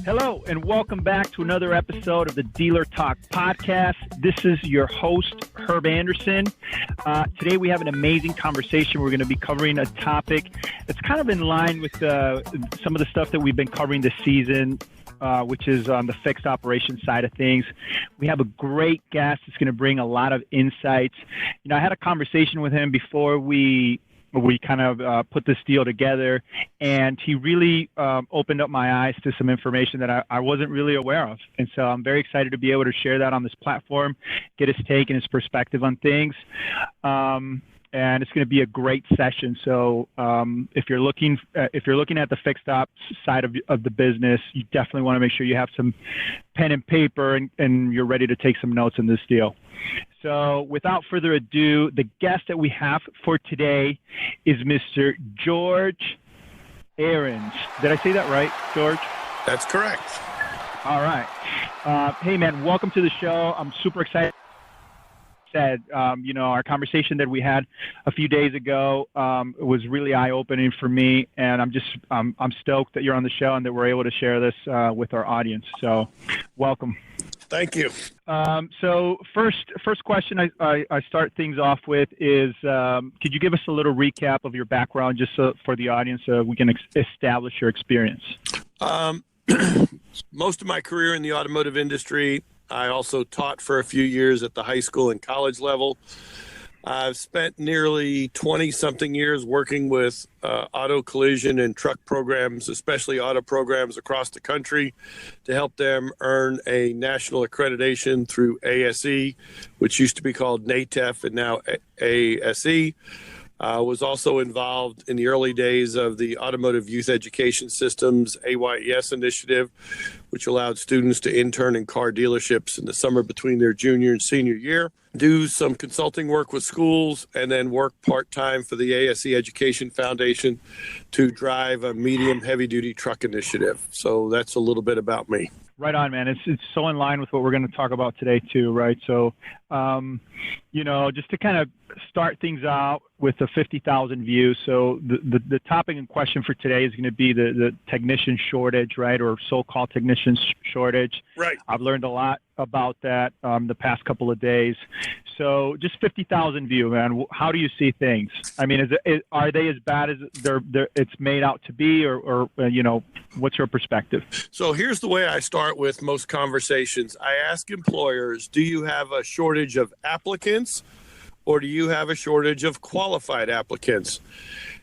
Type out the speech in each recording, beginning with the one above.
Hello, and welcome back to another episode of the Dealer Talk podcast. This is your host, Herb Anderson. Today we have an amazing conversation. We're going to be covering a topic that's kind of in line with some of the stuff that we've been covering this season, which is on the fixed operations side of things. We have a great guest that's going to bring a lot of insights. You know, I had a conversation with him before we kind of put this deal together, and he really opened up my eyes to some information that I wasn't really aware of. And so I'm very excited to be able to share that on this platform, get his take and his perspective on things. And it's going to be a great session. So if you're looking at the fixed ops side of the business, you definitely want to make sure you have some pen and paper and you're ready to take some notes in this deal. So without further ado, the guest that we have for today is Mr. George Arrants. Did I say that right, George? That's correct. All right. Hey, man, welcome to the show. I'm super excited. Our conversation that we had a few days ago was really eye-opening for me, and I'm stoked that you're on the show and that we're able to share this with our audience. So, welcome. Thank you. So first question I start things off with is, could you give us a little recap of your background just for the audience so we can establish your experience? Most of my career in the automotive industry. I also taught for a few years at the high school and college level. I've spent nearly 20-something years working with auto collision and truck programs, especially auto programs across the country, to help them earn a national accreditation through ASE, which used to be called NATEF and now ASE. Was also involved in the early days of the Automotive Youth Education Systems AYES initiative, which allowed students to intern in car dealerships in the summer between their junior and senior year, do some consulting work with schools, and then work part-time for the ASE Education Foundation to drive a medium heavy-duty truck initiative. So that's a little bit about me. Right on, man. It's so in line with what we're going to talk about today too, right? So, just to kind of start things out with a 50,000 view. So the topic in question for today is going to be the technician shortage, right? Or so-called technician shortage. Right. I've learned a lot about that the past couple of days. So just 50,000 view, man. How do you see things? I mean, are they as bad as it's made out to be, or what's your perspective? So here's the way I start with most conversations. I ask employers, do you have a shortage of applicants, or do you have a shortage of qualified applicants?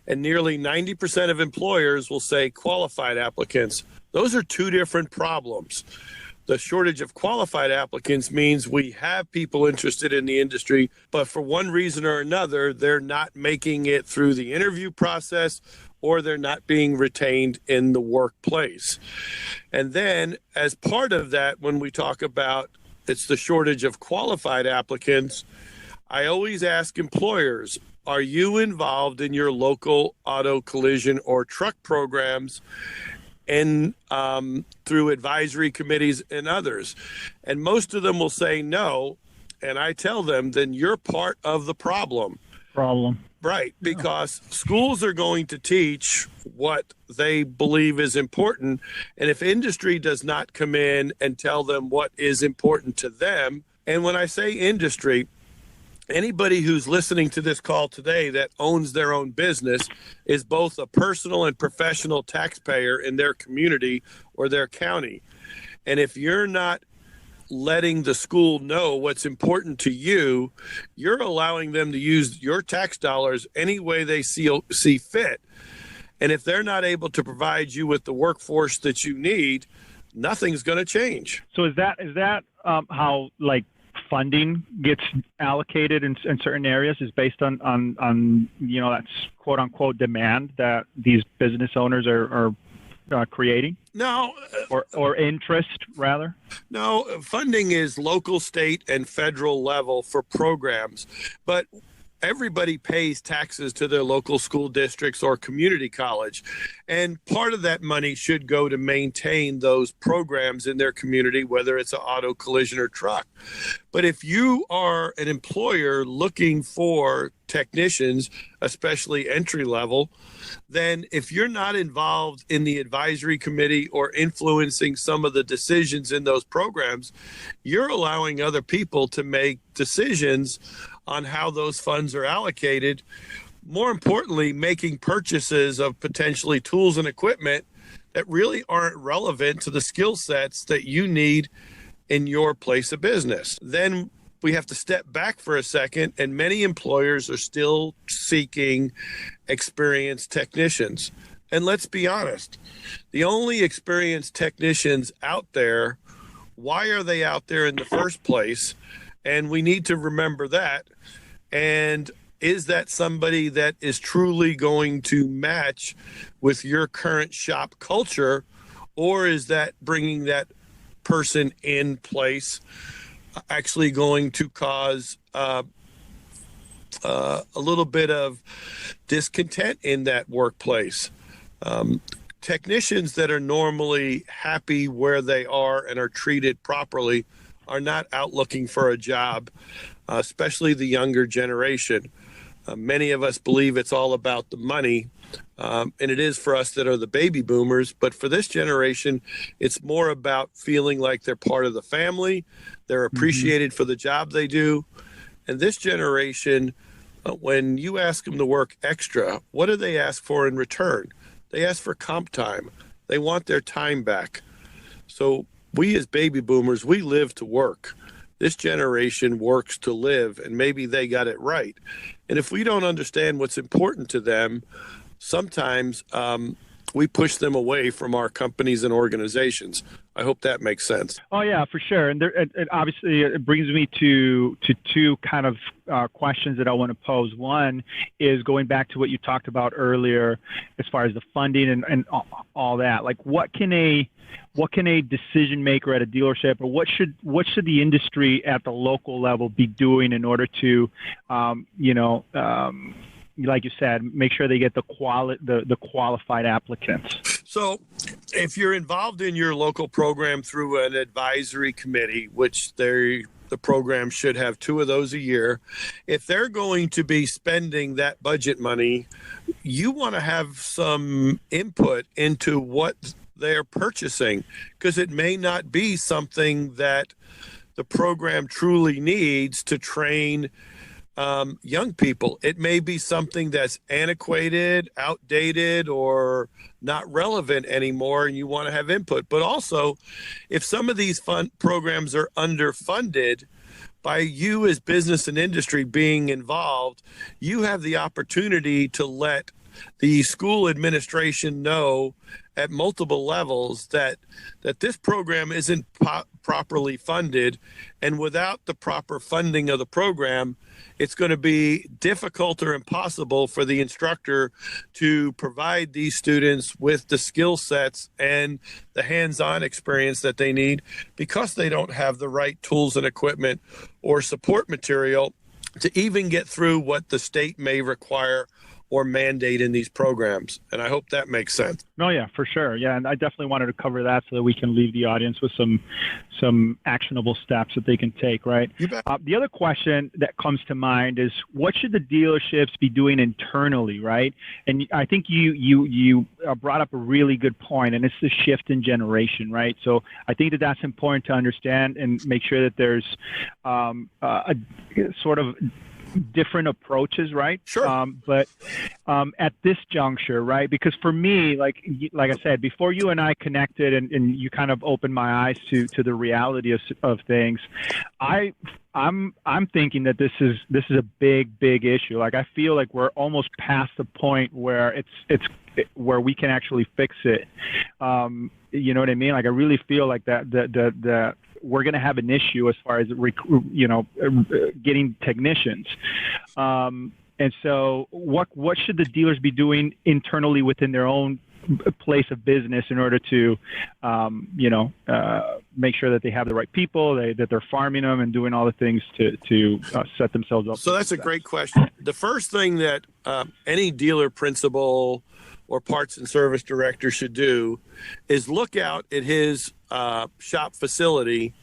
And nearly 90% of employers will say qualified applicants. Those are two different problems. The shortage of qualified applicants means we have people interested in the industry, but for one reason or another, they're not making it through the interview process, or they're not being retained in the workplace. And then as part of that, when we talk about it's the shortage of qualified applicants, I always ask employers, are you involved in your local auto collision or truck programs and through advisory committees and others? And most of them will say no. And I tell them, then you're part of the problem. Right, because schools are going to teach what they believe is important. And if industry does not come in and tell them what is important to them, and when I say industry, anybody who's listening to this call today that owns their own business is both a personal and professional taxpayer in their community or their county. And if you're not letting the school know what's important to you, you're allowing them to use your tax dollars any way they see fit. And if they're not able to provide you with the workforce that you need, nothing's going to change. So is that how funding gets allocated in certain areas, is based on that's quote unquote demand that these business owners are creating? No. Or interest, rather? No, funding is local, state, and federal level for programs. But everybody pays taxes to their local school districts or community college. And part of that money should go to maintain those programs in their community, whether it's an auto, collision, or truck. But if you are an employer looking for technicians, especially entry level, then if you're not involved in the advisory committee or influencing some of the decisions in those programs, you're allowing other people to make decisions on how those funds are allocated. More importantly, making purchases of potentially tools and equipment that really aren't relevant to the skill sets that you need in your place of business. Then we have to step back for a second, and many employers are still seeking experienced technicians. And let's be honest, the only experienced technicians out there, why are they out there in the first place? And we need to remember that. And is that somebody that is truly going to match with your current shop culture, or is that bringing that person in place actually going to cause a little bit of discontent in that workplace? Technicians that are normally happy where they are and are treated properly are not out looking for a job, especially the younger generation. Many of us believe it's all about the money, and it is for us that are the baby boomers. But for this generation, it's more about feeling like they're part of the family, they're appreciated for the job they do. And this generation, when you ask them to work extra, what do they ask for in return? They ask for comp time. They want their time back. So we as baby boomers, we live to work. This generation works to live, and maybe they got it right. And if we don't understand what's important to them, sometimes we push them away from our companies and organizations. I hope that makes sense. Oh, yeah, for sure. And obviously it brings me to two kind of questions that I want to pose. One is going back to what you talked about earlier as far as the funding and all that. Like, what can a decision maker at a dealership, or what should the industry at the local level be doing in order to, like you said, make sure they get the qualified applicants? So if you're involved in your local program through an advisory committee, which the program should have 2 of those a year, if they're going to be spending that budget money, you want to have some input into what they're purchasing, because it may not be something that the program truly needs to train young people. It may be something that's antiquated, outdated, or not relevant anymore, and you want to have input. But also, if some of these programs are underfunded, by you as business and industry being involved, you have the opportunity to let the school administration know at multiple levels that this program isn't properly funded, and without the proper funding of the program, it's going to be difficult or impossible for the instructor to provide these students with the skill sets and the hands-on experience that they need, because they don't have the right tools and equipment or support material to even get through what the state may require or mandate in these programs. And I hope that makes sense. No, yeah, for sure. Yeah, and I definitely wanted to cover that so that we can leave the audience with some actionable steps that they can take, right? You bet. The other question that comes to mind is, what should the dealerships be doing internally, right? And I think you brought up a really good point, and it's the shift in generation, right? So I think that that's important to understand and make sure that there's a sort of different approaches, right? Sure. But at this juncture, right? Because for me, like I said, before you and I connected and you kind of opened my eyes to the reality of things, I'm thinking that this is a big issue. Like, I feel like we're almost past the point where it's where we can actually fix it. You know what I mean? Like, I really feel like that we're going to have an issue as far as getting technicians. And so what should the dealers be doing internally within their own place of business in order to, make sure that they have the right people, that they're farming them and doing all the things to set themselves up. So that's a great question. The first thing that any dealer principal or parts and service director should do is look out at his shop facility,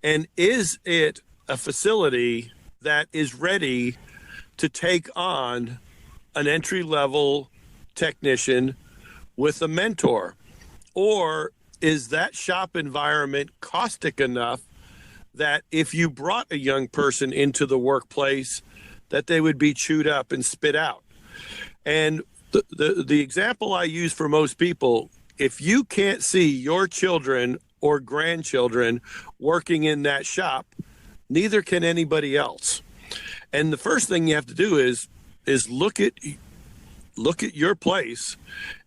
and is it a facility that is ready to take on an entry-level technician with a mentor? Or is that shop environment caustic enough that if you brought a young person into the workplace, that they would be chewed up and spit out? And the example I use for most people, if you can't see your children or grandchildren working in that shop, neither can anybody else. And the first thing you have to do is look at your place,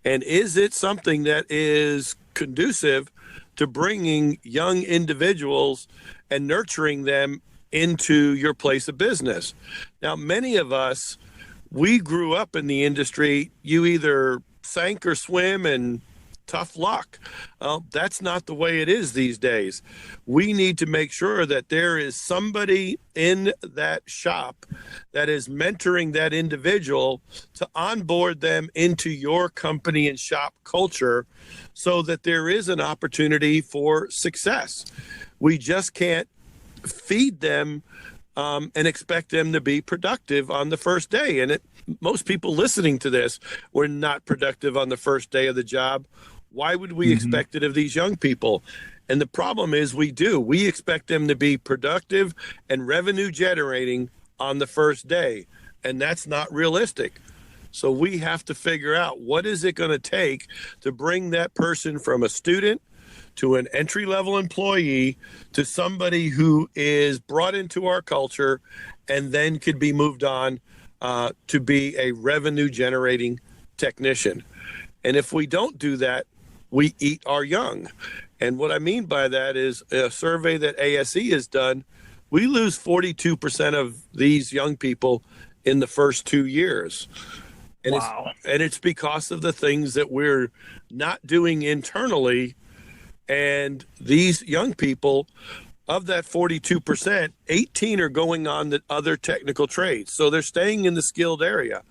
and is it something that is conducive to bringing young individuals and nurturing them into your place of business? Now, many of us, we grew up in the industry. You either sank or swim, and tough luck. That's not the way it is these days. We need to make sure that there is somebody in that shop that is mentoring that individual to onboard them into your company and shop culture, so that there is an opportunity for success. We just can't feed them and expect them to be productive on the first day. And most people listening to this were not productive on the first day of the job. Why would we expect it of these young people? And the problem is we do. We expect them to be productive and revenue generating on the first day, and that's not realistic. So we have to figure out, what is it going to take to bring that person from a student to an entry-level employee to somebody who is brought into our culture and then could be moved on to be a revenue-generating technician. And if we don't do that, we eat our young. And what I mean by that is a survey that ASE has done, we lose 42% of these young people in the first 2 years. And wow. It's because of the things that we're not doing internally. And these young people, of that 42%, 18 are going on to other technical trades. So they're staying in the skilled area.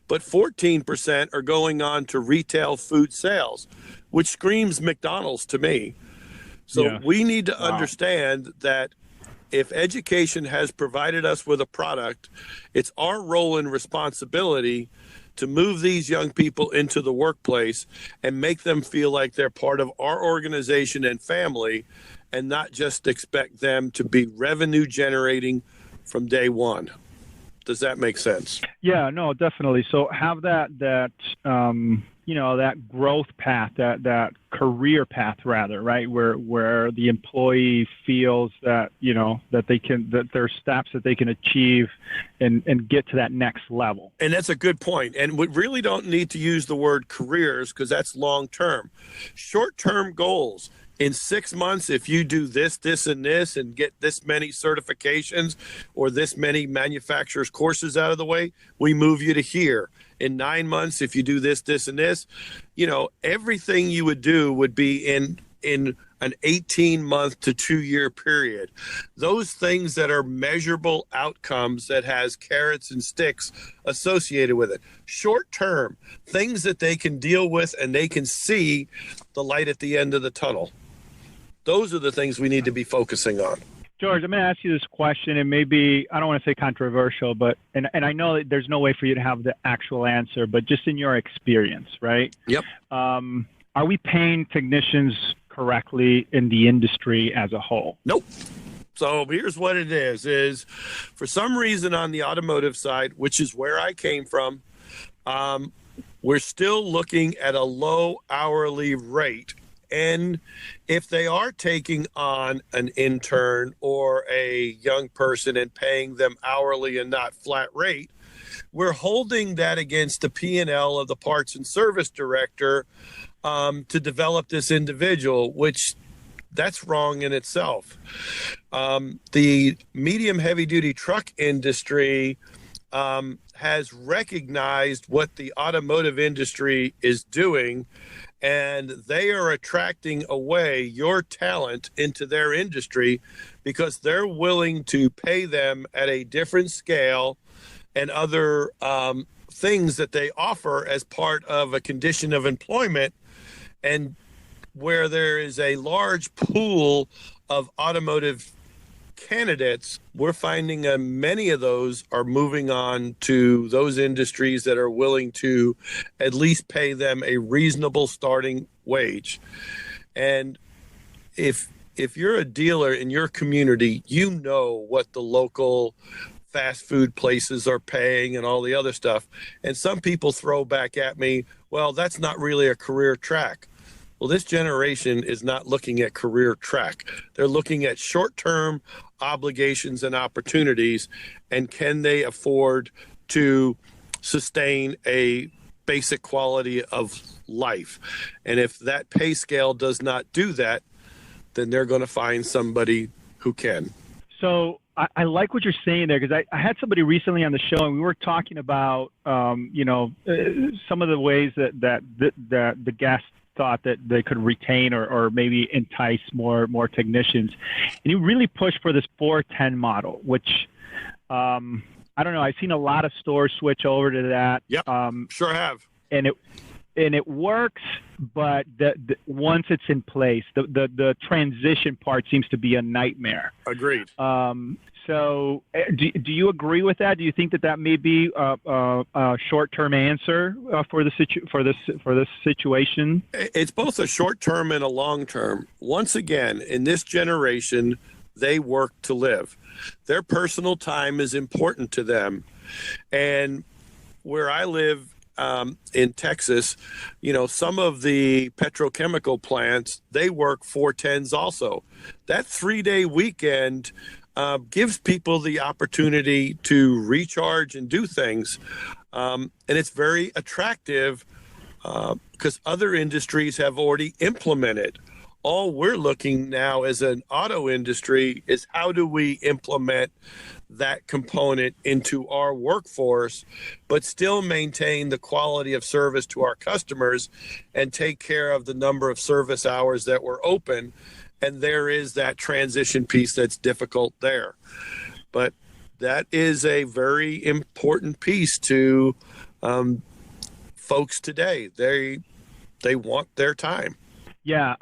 But 14% are going on to retail food sales, which screams McDonald's to me. So we need to understand that if education has provided us with a product, it's our role and responsibility to move these young people into the workplace and make them feel like they're part of our organization and family, and not just expect them to be revenue generating from day one. Does that make sense? Yeah, no, definitely. So have that growth path, that career path rather, right? Where the employee feels that, that there's steps that they can achieve and get to that next level. And that's a good point. And we really don't need to use the word careers, because that's long-term. Short-term goals. In 6 months, if you do this, this, and this, and get this many certifications or this many manufacturers' courses out of the way, we move you to here. In 9 months, if you do this, this, and this, everything you would do would be in an 18-month to 2-year period. Those things that are measurable outcomes that has carrots and sticks associated with it. Short term, things that they can deal with and they can see the light at the end of the tunnel. Those are the things we need to be focusing on. George, I'm going to ask you this question, and maybe, I don't want to say controversial, but, and I know that there's no way for you to have the actual answer, but just in your experience, right? Yep. Are we paying technicians correctly in the industry as a whole? Nope. So here's what it is for some reason on the automotive side, which is where I came from, we're still looking at a low hourly rate. And if they are taking on an intern or a young person and paying them hourly and not flat rate, we're holding that against the P&L of the parts and service director to develop this individual, which that's wrong in itself. The medium heavy duty truck industry has recognized what the automotive industry is doing, and they are attracting away your talent into their industry because they're willing to pay them at a different scale and other things that they offer as part of a condition of employment. And where there is a large pool of automotive candidates, we're finding many of those are moving on to those industries that are willing to at least pay them a reasonable starting wage. And if you're a dealer in your community, you know what the local fast food places are paying and all the other stuff. And some people throw back at me, well, that's not really a career track. Well, this generation is not looking at career track. They're looking at short-term obligations and opportunities, and can they afford to sustain a basic quality of life? And if that pay scale does not do that, then they're going to find somebody who can. So I like what you're saying there, because I had somebody recently on the show, and we were talking about, some of the ways that the guests thought that they could retain or maybe entice more technicians. And you really pushed for this 410 model, which I don't know. I've seen a lot of stores switch over to that. Yep, sure have. And it works, but once it's in place, the transition part seems to be a nightmare. Agreed. So do you agree with that? Do you think that may be a short-term answer for this situation? It's both a short-term and a long-term. Once again, in this generation, they work to live. Their personal time is important to them. And where I live, in Texas, some of the petrochemical plants, they work 410s also. That 3-day weekend gives people the opportunity to recharge and do things. And it's very attractive because other industries have already implemented. All we're looking now as an auto industry is how do we implement that component into our workforce, but still maintain the quality of service to our customers and take care of the number of service hours that we're open. And there is that transition piece that's difficult there. But that is a very important piece to folks today. They want their time. Yeah,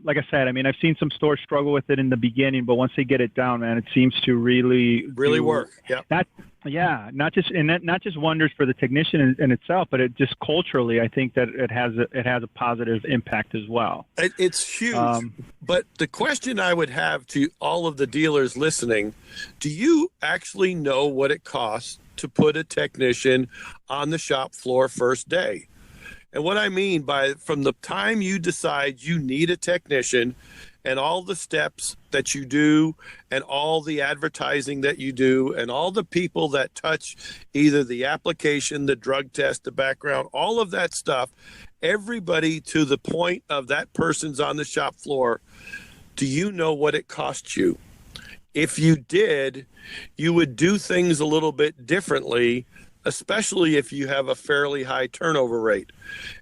like I said, I've seen some stores struggle with it in the beginning, but once they get it down, man, it seems to really work. Yeah. Not just wonders for the technician in itself, but it just culturally, I think that it has a positive impact as well. It's huge. But the question I would have to all of the dealers listening: do you actually know what it costs to put a technician on the shop floor first day? And what I mean by from the time you decide you need a technician and all the steps that you do and all the advertising that you do and all the people that touch either the application, the drug test, the background, all of that stuff, everybody to the point of that person's on the shop floor, do you know what it costs you? If you did, you would do things a little bit differently, especially if you have a fairly high turnover rate.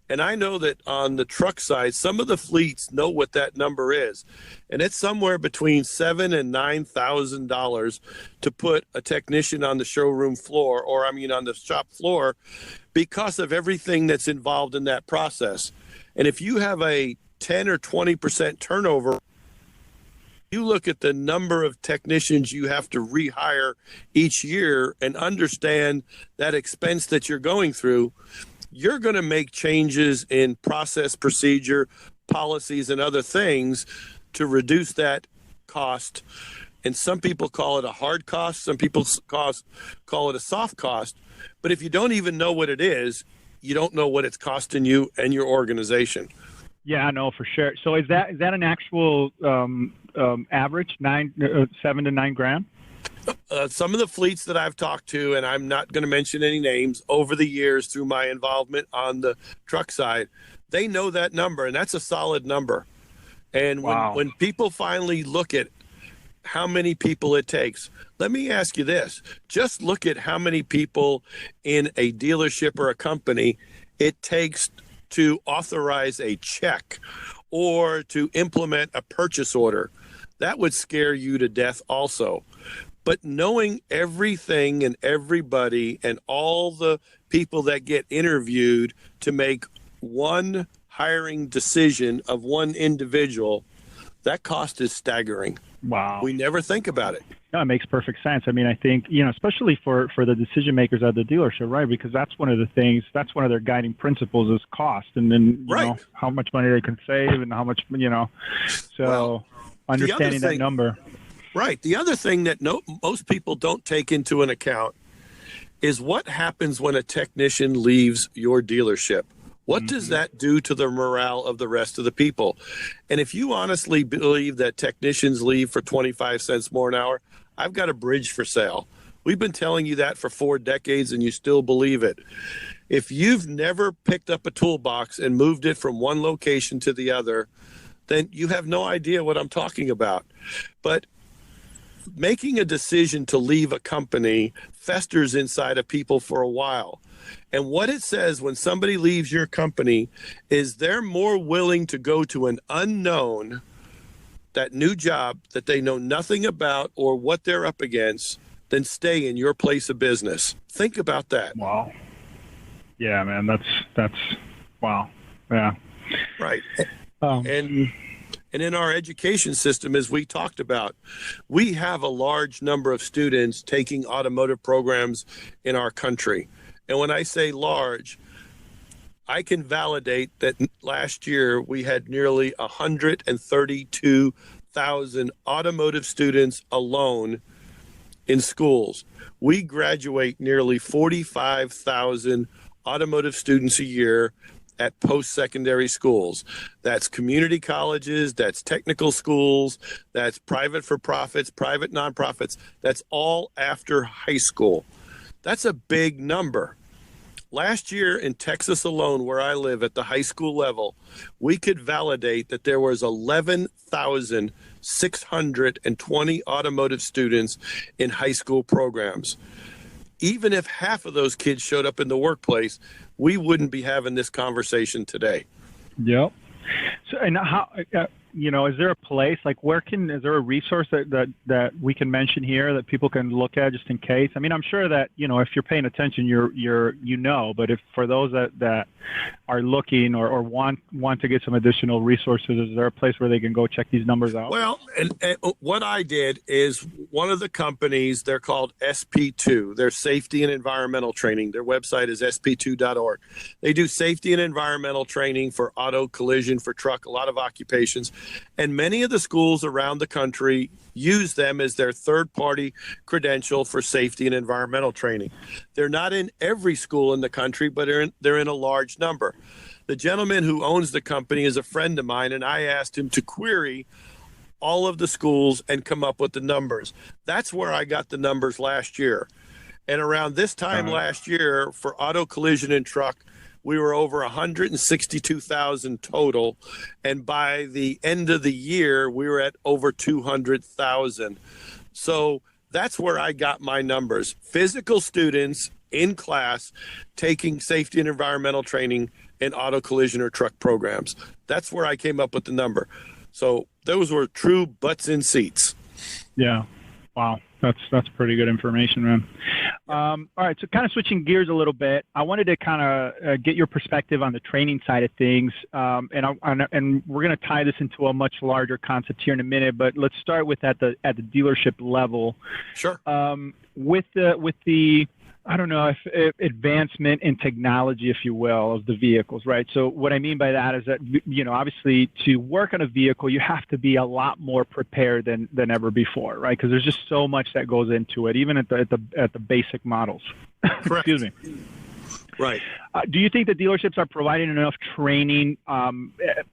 And I know that on the truck side, some of the fleets know what that number is. And it's somewhere between $7,000 and $9,000 to put a technician on the showroom floor, on the shop floor, because of everything that's involved in that process. And if you have a 10 or 20% turnover, you look at the number of technicians you have to rehire each year and understand that expense that you're going through, you're going to make changes in process, procedure, policies, and other things to reduce that cost. And some people call it a hard cost. Some people call it a soft cost. But if you don't even know what it is, you don't know what it's costing you and your organization. Yeah, no, for sure. So is that an actual average, $7,000 to $9,000? Some of the fleets that I've talked to, and I'm not going to mention any names, over the years through my involvement on the truck side, they know that number, and that's a solid number. And when people finally look at how many people it takes, let me ask you this. Just look at how many people in a dealership or a company it takes to authorize a check or to implement a purchase order. That would scare you to death also. But knowing everything and everybody and all the people that get interviewed to make one hiring decision of one individual, that cost is staggering. Wow. We never think about it. No, it makes perfect sense. I mean, I think, especially for the decision makers at the dealership, right? Because that's one of the things, that's one of their guiding principles is cost. And then, how much money they can save and how much, understanding that number. Right. The other thing that most people don't take into an account is what happens when a technician leaves your dealership. What does that do to the morale of the rest of the people? And if you honestly believe that technicians leave for 25 cents more an hour, I've got a bridge for sale. We've been telling you that for 4 decades and you still believe it. If you've never picked up a toolbox and moved it from one location to the other, then you have no idea what I'm talking about. But making a decision to leave a company festers inside of people for a while. And what it says when somebody leaves your company is they're more willing to go to an unknown, that new job that they know nothing about or what they're up against, than stay in your place of business. Think about that. Wow. Yeah, man, that's wow. Yeah. Right. And in our education system, as we talked about, we have a large number of students taking automotive programs in our country. And when I say large, I can validate that last year we had nearly 132,000 automotive students alone in schools. We graduate nearly 45,000 automotive students a year at post-secondary schools. That's community colleges, that's technical schools, that's private for-profits, private nonprofits. That's all after high school. That's a big number. Last year in Texas alone, where I live at the high school level, we could validate that there was 11,620 automotive students in high school programs. Even if half of those kids showed up in the workplace, we wouldn't be having this conversation today. Yep. So, and how, is there a place, like is there a resource that we can mention here that people can look at just in case? I mean, I'm sure that, if you're paying attention, but if for those that are looking or want to get some additional resources, is there a place where they can go check these numbers out? Well, and what I did is one of the companies, they're called SP2. They're Safety and Environmental Training. Their website is sp2.org. They do safety and environmental training for auto, collision, for truck, a lot of occupations. And many of the schools around the country use them as their third-party credential for safety and environmental training. They're not in every school in the country, but they're in a large number. The gentleman who owns the company is a friend of mine, and I asked him to query all of the schools and come up with the numbers. That's where I got the numbers last year. And around this time last year, for auto, collision, and truck, we were over 162,000 total. And by the end of the year, we were at over 200,000. So that's where I got my numbers. Physical students in class taking safety and environmental training in auto, collision, or truck programs. That's where I came up with the number. So those were true butts in seats. Yeah. Wow. That's pretty good information, man. All right. So kind of switching gears a little bit, I wanted to kind of get your perspective on the training side of things. And we're going to tie this into a much larger concept here in a minute, but let's start with at the dealership level. Sure. With the I don't know if advancement in technology, if you will, of the vehicles, right? So what I mean by that is that, obviously to work on a vehicle, you have to be a lot more prepared than ever before, right? Because there's just so much that goes into it, even at the basic models. Correct. Excuse me. Right. Do you think the dealerships are providing enough training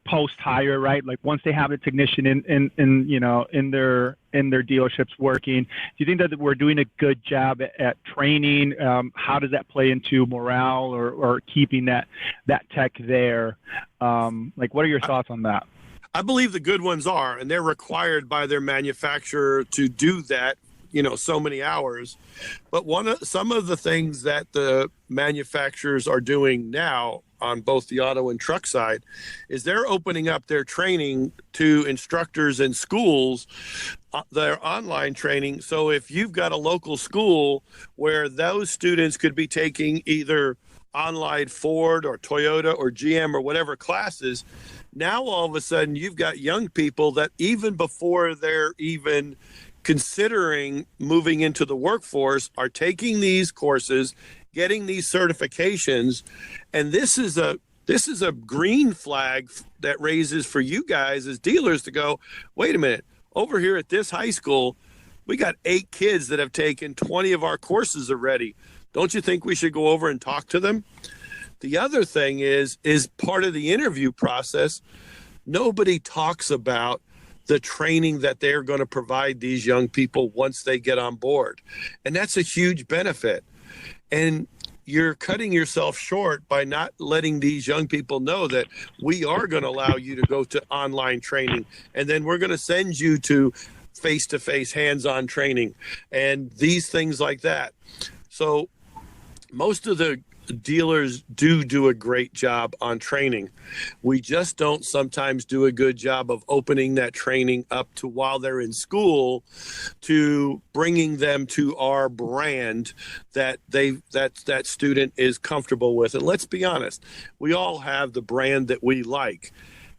post-hire, right? Like once they have a technician in their dealerships working, do you think that we're doing a good job at training? How does that play into morale or keeping that tech there? What are your thoughts on that? I believe the good ones are, and they're required by their manufacturer to do that so many hours. But some of the things that the manufacturers are doing now on both the auto and truck side is they're opening up their training to instructors in schools, their online training. So if you've got a local school where those students could be taking either online Ford or Toyota or GM or whatever classes, now all of a sudden you've got young people that even before they're even considering moving into the workforce are taking these courses, getting these certifications. And this is a green flag that raises for you guys as dealers to go, wait a minute, over here at this high school, we got 8 kids that have taken 20 of our courses already. Don't you think we should go over and talk to them? The other thing is part of the interview process, nobody talks about the training that they're going to provide these young people once they get on board. And that's a huge benefit. And you're cutting yourself short by not letting these young people know that we are going to allow you to go to online training. And then we're going to send you to face-to-face hands-on training and these things like that. So most of the dealers do a great job on training. We just don't sometimes do a good job of opening that training up to while they're in school, to bringing them to our brand that that student is comfortable with. And let's be honest, we all have the brand that we like.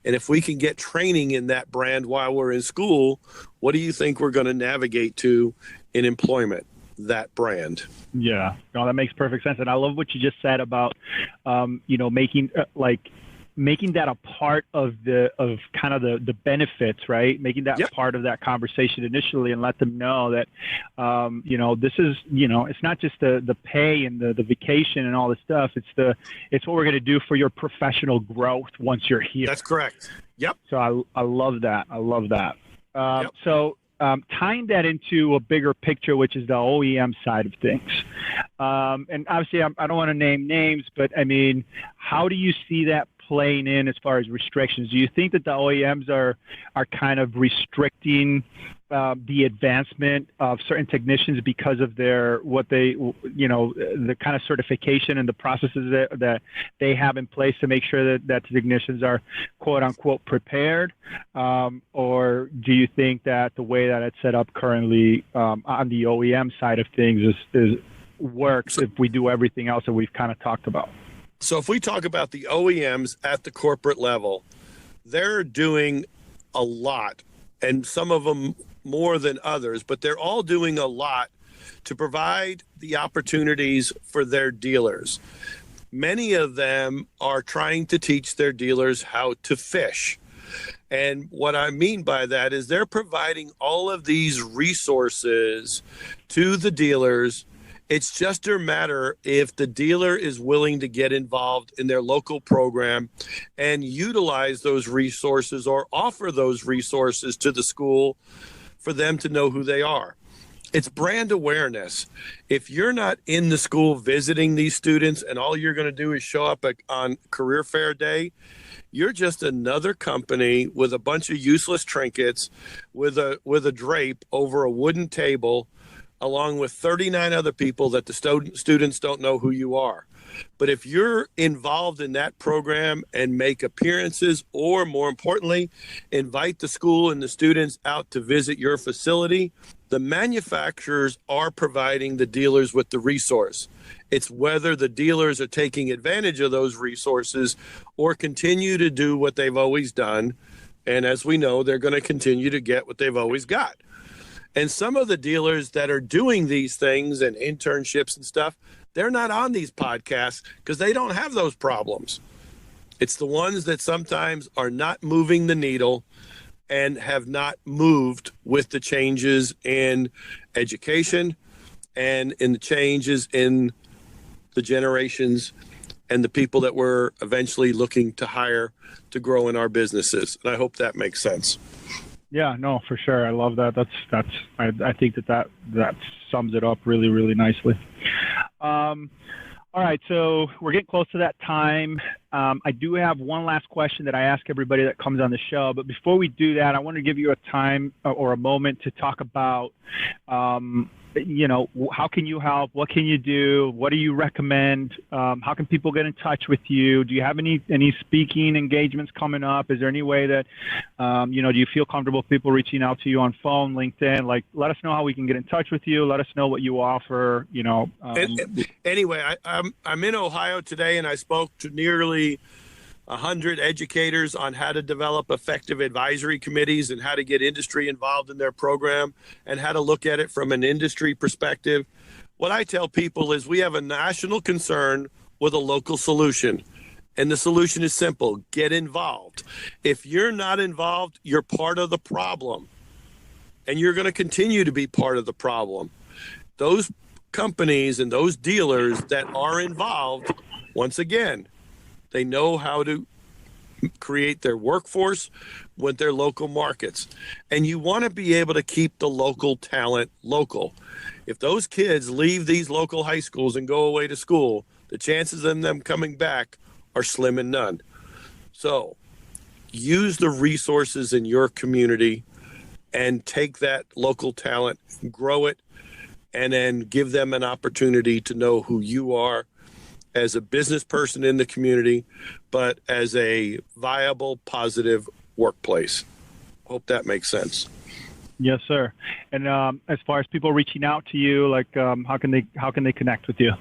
And if we can get training in that brand while we're in school, what do you think we're going to navigate to in employment? That brand. Yeah, no, that makes perfect sense. And I love what you just said about, making that a part of kind of the benefits, right? Making that part of that conversation initially and let them know that, this is, it's not just the pay and the vacation and all this stuff. It's what we're going to do for your professional growth once you're here. That's correct. Yep. So I love that. Yep. So tying that into a bigger picture, which is the OEM side of things. And obviously I don't want to name names, but I mean, how do you see that playing in as far as restrictions? Do you think that the OEMs are kind of restricting the advancement of certain technicians because of the kind of certification and the processes that they have in place to make sure that the technicians are quote unquote prepared? Or do you think that the way that it's set up currently on the OEM side of things is works if we do everything else that we've kind of talked about? So if we talk about the OEMs at the corporate level, they're doing a lot, and some of them more than others, but they're all doing a lot to provide the opportunities for their dealers. Many of them are trying to teach their dealers how to fish. And what I mean by that is they're providing all of these resources to the dealers. It's just a matter if the dealer is willing to get involved in their local program and utilize those resources or offer those resources to the school for them to know who they are. It's brand awareness. If you're not in the school visiting these students and all you're going to do is show up on career fair day, you're just another company with a bunch of useless trinkets with a drape over a wooden table, along with 39 other people that the students don't know who you are. But if you're involved in that program and make appearances, or more importantly, invite the school and the students out to visit your facility, the manufacturers are providing the dealers with the resource. It's whether the dealers are taking advantage of those resources or continue to do what they've always done. And as we know, they're going to continue to get what they've always got. And some of the dealers that are doing these things and internships and stuff, they're not on these podcasts because they don't have those problems. It's the ones that sometimes are not moving the needle and have not moved with the changes in education and in the changes in the generations and the people that we're eventually looking to hire to grow in our businesses. And I hope that makes sense. Yeah, no, for sure. I love that. I think that sums it up really, really nicely. All All right, so we're getting close to that time. I do have one last question that I ask everybody that comes on the show. But before we do that, I want to give you a time or a moment to talk about, how can you help? What can you do? What do you recommend? How can people get in touch with you? Do you have any speaking engagements coming up? Is there any way that, do you feel comfortable with people reaching out to you on phone, LinkedIn? Like, let us know how we can get in touch with you. Let us know what you offer, Anyway, I'm in Ohio today, and I spoke to nearly 100 educators on how to develop effective advisory committees and how to get industry involved in their program and how to look at it from an industry perspective. What I tell people is we have a national concern with a local solution. And the solution is simple: get involved. If you're not involved, you're part of the problem. And you're going to continue to be part of the problem. Those companies and those dealers that are involved, once again, they know how to create their workforce with their local markets. And you want to be able to keep the local talent local. If those kids leave these local high schools and go away to school, the chances of them coming back are slim and none. So use the resources in your community and take that local talent, grow it, and then give them an opportunity to know who you are as a business person in the community, but as a viable, positive workplace. Hope that makes sense. Yes, sir. And as far as people reaching out to you, like how can they connect with you?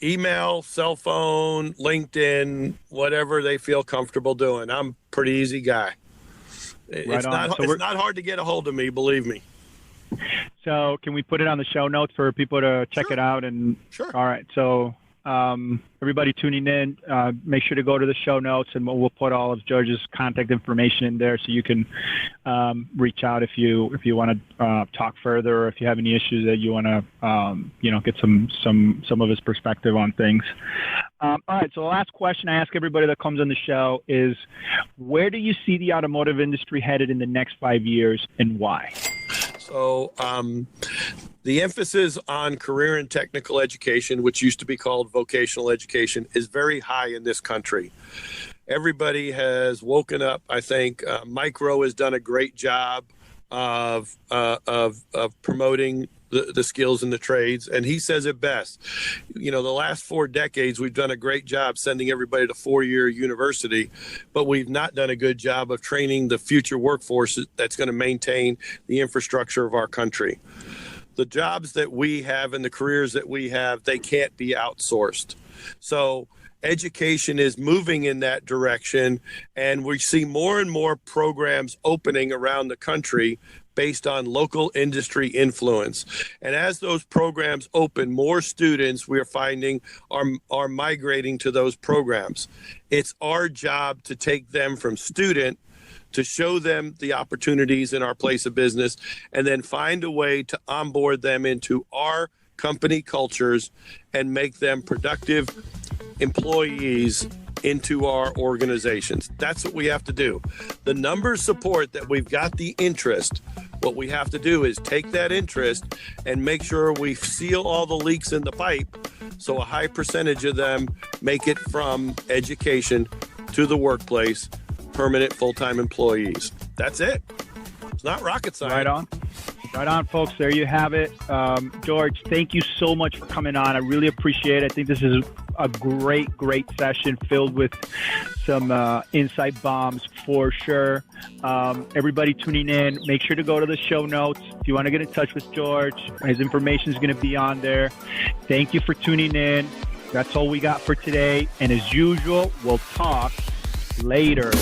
Email, cell phone, LinkedIn, whatever they feel comfortable doing. I'm a pretty easy guy. It's not hard to get a hold of me, believe me. So can we put it on the show notes for people to check it out? And Sure. All right. So everybody tuning in, make sure to go to the show notes, and we'll put all of George's contact information in there so you can reach out if you want to talk further, or if you have any issues that you want to get some of his perspective on things. All right, so the last question I ask everybody that comes on the show is, where do you see the automotive industry headed in the next 5 years, and why? So the emphasis on career and technical education, which used to be called vocational education, is very high in this country. Everybody has woken up. I think Micro has done a great job of promoting the skills and the trades. And he says it best. The last 4 decades, we've done a great job sending everybody to 4-year university, but we've not done a good job of training the future workforce that's going to maintain the infrastructure of our country. The jobs that we have and the careers that we have, they can't be outsourced. So education is moving in that direction, and we see more and more programs opening around the country based on local industry influence. And as those programs open, more students we are finding are migrating to those programs. It's our job to take them from student to show them the opportunities in our place of business, and then find a way to onboard them into our company cultures and make them productive employees into our organizations. That's what we have to do. The numbers support that we've got the interest. What we have to do is take that interest and make sure we seal all the leaks in the pipe so a high percentage of them make it from education to the workplace, permanent full-time employees. That's it. It's not rocket science. Right on, folks. There you have it. George, thank you so much for coming on. I really appreciate it. I think this is a great session filled with some insight bombs for sure. Everybody tuning in, make sure to go to the show notes. If you want to get in touch with George, his information is going to be on there. Thank you for tuning in. That's all we got for today. And as usual, we'll talk later.